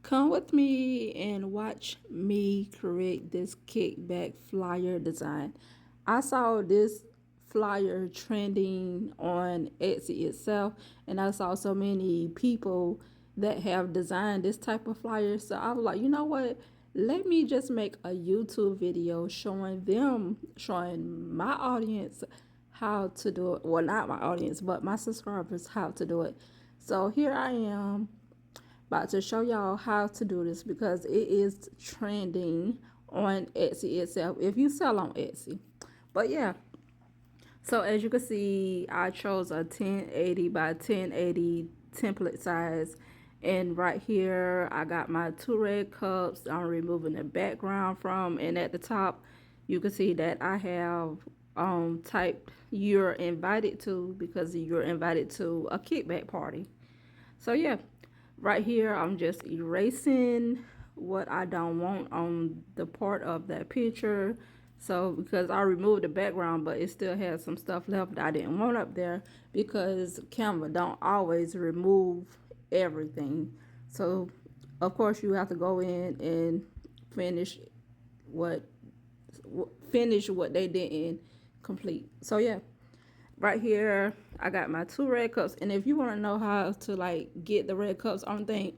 Come with me and watch me create this kickback flyer design. I saw this flyer trending on Etsy itself, and I saw so many people that have designed this type of flyer. So I was like, you know what? Let me just make a YouTube video showing my audience how to do it. Well, not my audience, but my subscribers how to do it. So here I am about to show y'all how to do this because it is trending on Etsy itself if you sell on Etsy. But yeah, so as you can see, I chose a 1080 by 1080 template size, and right here I got my 2 red cups I'm removing the background from, and at the top you can see that I have typed "you're invited to" because you're invited to a kickback party. So yeah, right here I'm just erasing what I don't want on the part of that picture. So because I removed the background, but it still has some stuff left that I didn't want up there, because Canva don't always remove everything. So of course you have to go in and finish what finish what they didn't complete. So yeah, right here I got my 2 red cups, and if you want to know how to like get the red cups, only thing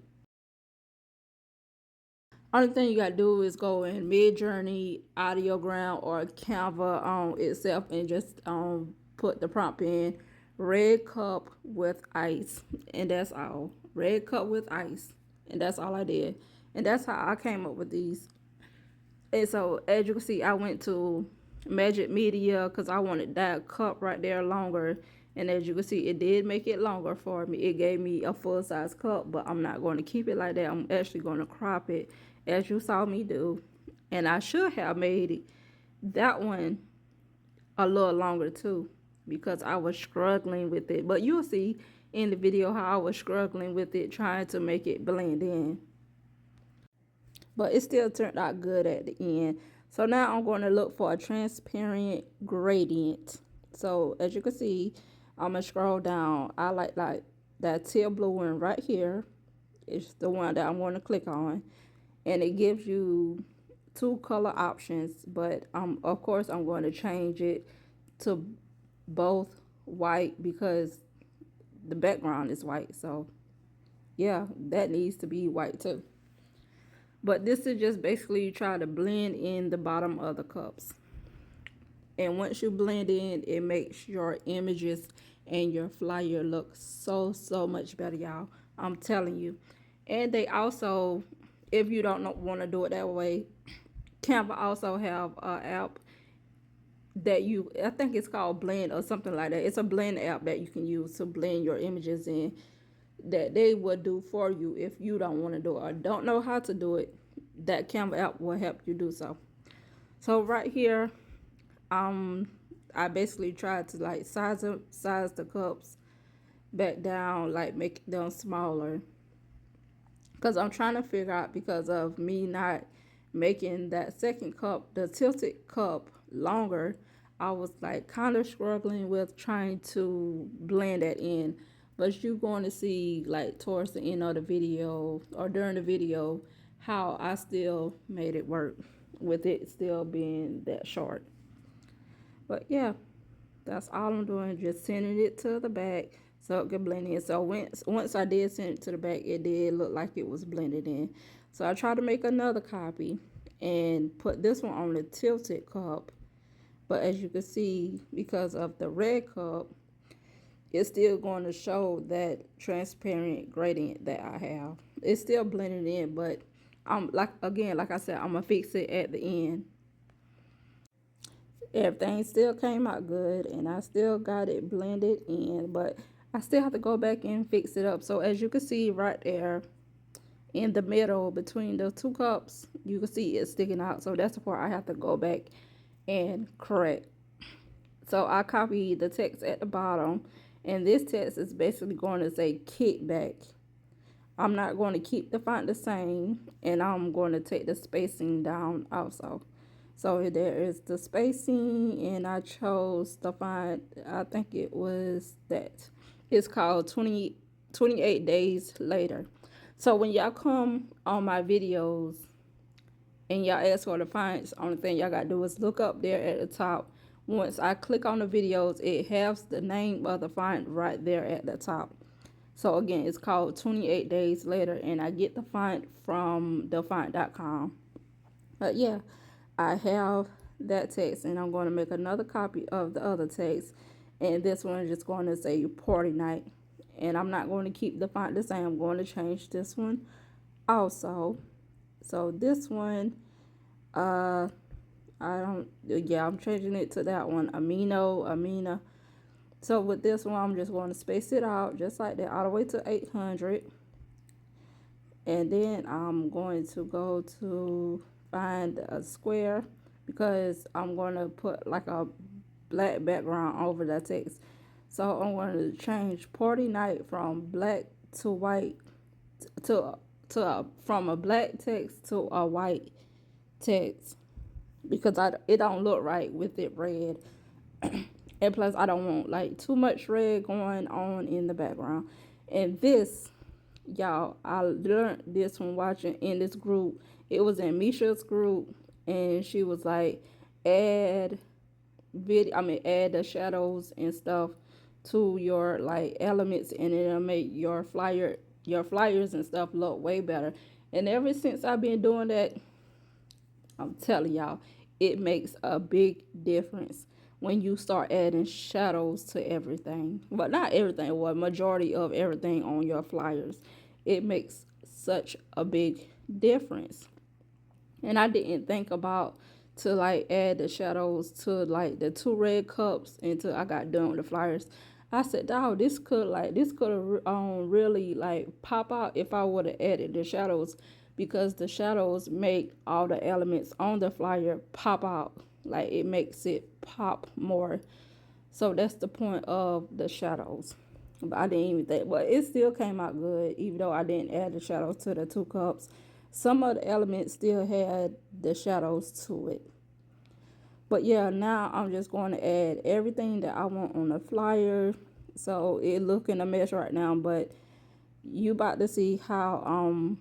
you gotta do is go in Midjourney, Audiogram, or Canva on itself, and just put the prompt in red cup with ice, and that's all. Red cup with ice, and that's all I did, and that's how I came up with these. And so as you can see, I went to Magic Media because I wanted that cup right there longer. And as you can see, it did make it longer for me. It gave me a full size cup, but I'm not going to keep it like that. I'm actually going to crop it as you saw me do. And I should have made that one a little longer too, because I was struggling with it. But you'll see in the video how I was struggling with it, trying to make it blend in. But it still turned out good at the end. So now I'm going to look for a transparent gradient. So as you can see, I'm going to scroll down. I like that teal blue one right here. It's the one that I'm going to click on. And it gives you 2 color options. But of course, I'm going to change it to both white because the background is white. So yeah, that needs to be white too. But this is just basically you try to blend in the bottom of the cups. And once you blend in, it makes your images and your flyer look so much better, y'all. I'm telling you. And they also, if you don't want to do it that way, Canva also have an app that I think it's called Blend or something like that. It's a blend app that you can use to blend your images in, that they will do for you if you don't want to do it or don't know how to do it. That Canva app will help you do so. So right here, I basically tried to like size the cups back down, like make them smaller, because I'm trying to figure out, because of me not making that second cup, the tilted cup, longer, I was like kind of struggling with trying to blend that in. But you're going to see like towards the end of the video or during the video how I still made it work with it still being that short. But yeah, that's all I'm doing, just sending it to the back so it can blend in. So once I did send it to the back, it did look like it was blended in. So I tried to make another copy and put this one on the tilted cup. But as you can see, because of the red cup, it's still going to show that transparent gradient that I have. It's still blended in, but like I said, I'm gonna fix it at the end. Everything still came out good, and I still got it blended in, but I still have to go back and fix it up. So as you can see right there in the middle between the 2 cups, you can see it's sticking out. So that's the part I have to go back and correct. So I copied the text at the bottom, and this text is basically going to say kickback. I'm not going to keep the font the same, and I'm going to take the spacing down also. So there is the spacing, and I chose the font, I think it was that. It's called 28 Days Later. So when y'all come on my videos and y'all ask for the fonts, only thing y'all gotta do is look up there at the top. Once I click on the videos, it has the name of the font right there at the top. So again, it's called 28 Days Later, and I get the font from thefont.com. But yeah, I have that text, and I'm going to make another copy of the other text, and this one is just going to say party night. And I'm not going to keep the font the same. I'm going to change this one also. So this one, uh, I don't, yeah, I'm changing it to that one, Amina. So with this one, I'm just going to space it out just like that, all the way to 800. And then I'm going to go to find a square because I'm going to put like a black background over the text. So I'm going to change party night from black to white from a black text to a white text because it don't look right with it red. And plus I don't want like too much red going on in the background. And this, y'all, I learned this from watching in this group. It was in Misha's group, and she was like, add add the shadows and stuff to your like elements, and it'll make your flyers and stuff look way better. And ever since I've been doing that, I'm telling y'all, it makes a big difference when you start adding shadows to everything. But not everything, well, majority of everything on your flyers. It makes such a big difference. And I didn't think about to like add the shadows to like the two red cups until I got done with the flyers. I said, "Dog, this could have really like pop out if I would have added the shadows, because the shadows make all the elements on the flyer pop out. Like it makes it pop more. So that's the point of the shadows." But I didn't even think, but it still came out good, even though I didn't add the shadows to the two cups. Some of the elements still had the shadows to it. But yeah, now I'm just going to add everything that I want on the flyer. So it looking a mess right now, but you about to see how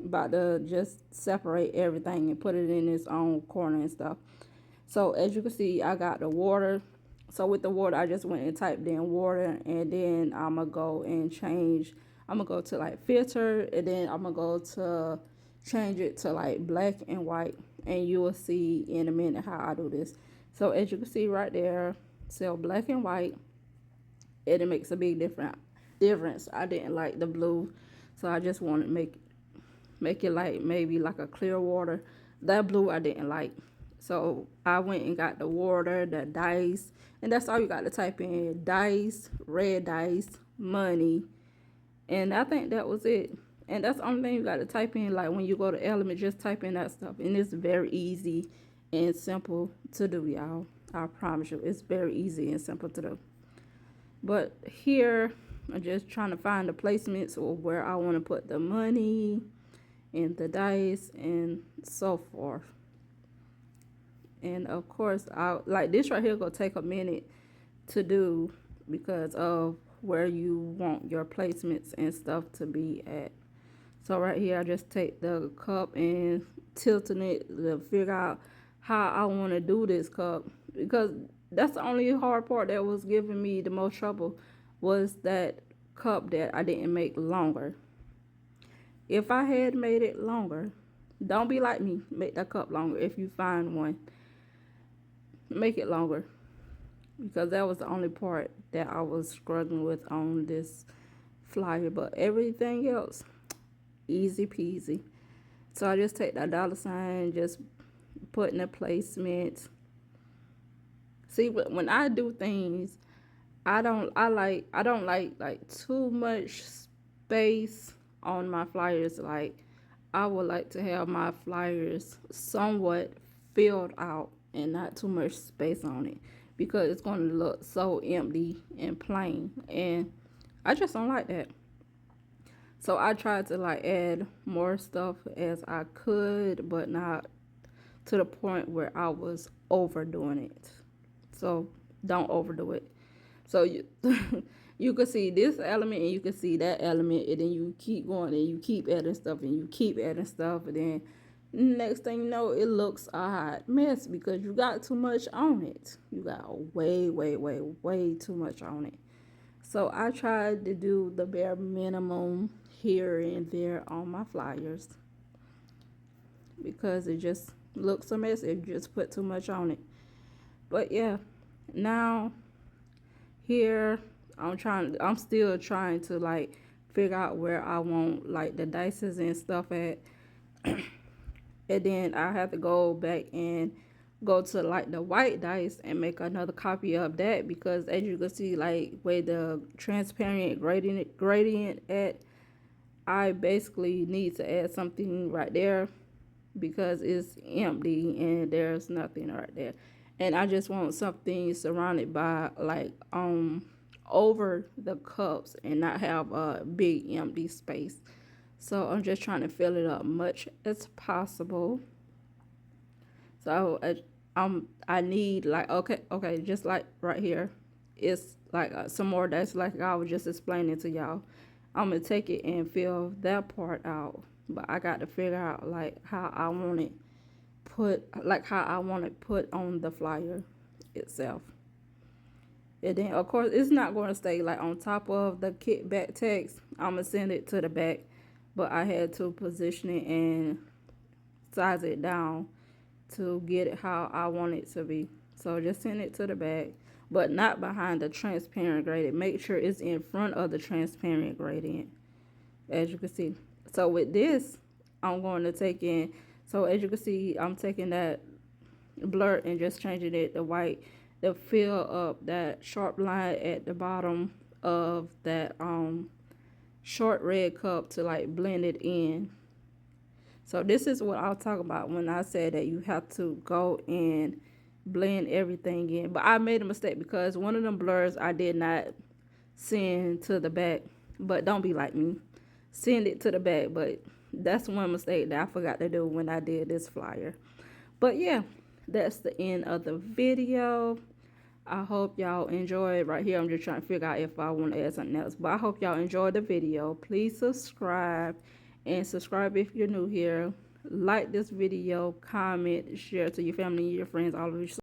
about to just separate everything and put it in its own corner and stuff. So as you can see, I got the water. So with the water, I just went and typed in water, and then I'm gonna go and change. I'm gonna go to like filter, and then I'm gonna go to change it to like black and white, and you will see in a minute how I do this. So as you can see right there, so black and white, and it makes a big difference. I didn't like the blue, so I just wanted to make it like maybe like a clear water. That blue I didn't like. So I went and got the water, the dice, and that's all you got to type in: dice, red dice, money. And I think that was it. And that's the only thing you got to type in. Like when you go to element, just type in that stuff. And it's very easy and simple to do, y'all. I promise you, it's very easy and simple to do. But here, I'm just trying to find the placements or where I want to put the money and the dice and so forth. And of course, I like this right here gonna take a minute to do because of where you want your placements and stuff to be at. So right here, I just take the cup and tilting it to figure out how I want to do this cup, because that's the only hard part that was giving me the most trouble, was that cup that I didn't make longer. If I had made it longer, don't be like me, make that cup longer. If you find one, make it longer, because that was the only part that I was struggling with on this flyer. But everything else, easy peasy. So I just take that dollar sign, just put in a placement. See, when I do things, I don't like too much space on my flyers. Like I would like to have my flyers somewhat filled out and not too much space on it, because it's going to look so empty and plain, and I just don't like that. So I tried to like add more stuff as I could, but not to the point where I was overdoing it. So don't overdo it. So you you can see this element and you can see that element, and then you keep going and you keep adding stuff and you keep adding stuff, and then next thing you know, it looks a hot mess because you got too much on it. You got way too much on it. So I tried to do the bare minimum here and there on my flyers because it just looks a mess if you just put too much on it. But yeah, now here I'm still trying to like figure out where I want like the dices and stuff at. And then I have to go back and go to like the white dice and make another copy of that, because as you can see, like where the transparent gradient at, I basically need to add something right there because it's empty and there's nothing right there. And I just want something surrounded by like over the cups and not have a big empty space. So I'm just trying to fill it up much as possible. So I need like okay, just like right here, it's like some more that's like I was just explaining to y'all. I'm gonna take it and fill that part out, but I got to figure out like how I want it put on the flyer itself. And then of course it's not going to stay like on top of the kickback text. I'm gonna send it to the back, but I had to position it and size it down to get it how I want it to be. So just send it to the back, but not behind the transparent gradient. Make sure it's in front of the transparent gradient, as you can see. So with this, I'm going to take in, so as you can see, I'm taking that blur and just changing it to white to fill up that sharp line at the bottom of that short red cup to like blend it in. So this is what I'll talk about when I said that you have to go and blend everything in. But I made a mistake because one of them blurs I did not send to the back. But don't be like me. Send it to the back. But that's one mistake that I forgot to do when I did this flyer. But yeah, that's the end of the video. I hope y'all enjoyed. Right here I'm just trying to figure out if I want to add something else. But I hope y'all enjoyed the video. Please subscribe. And subscribe if you're new here. Like this video, comment, share to your family, your friends, all of your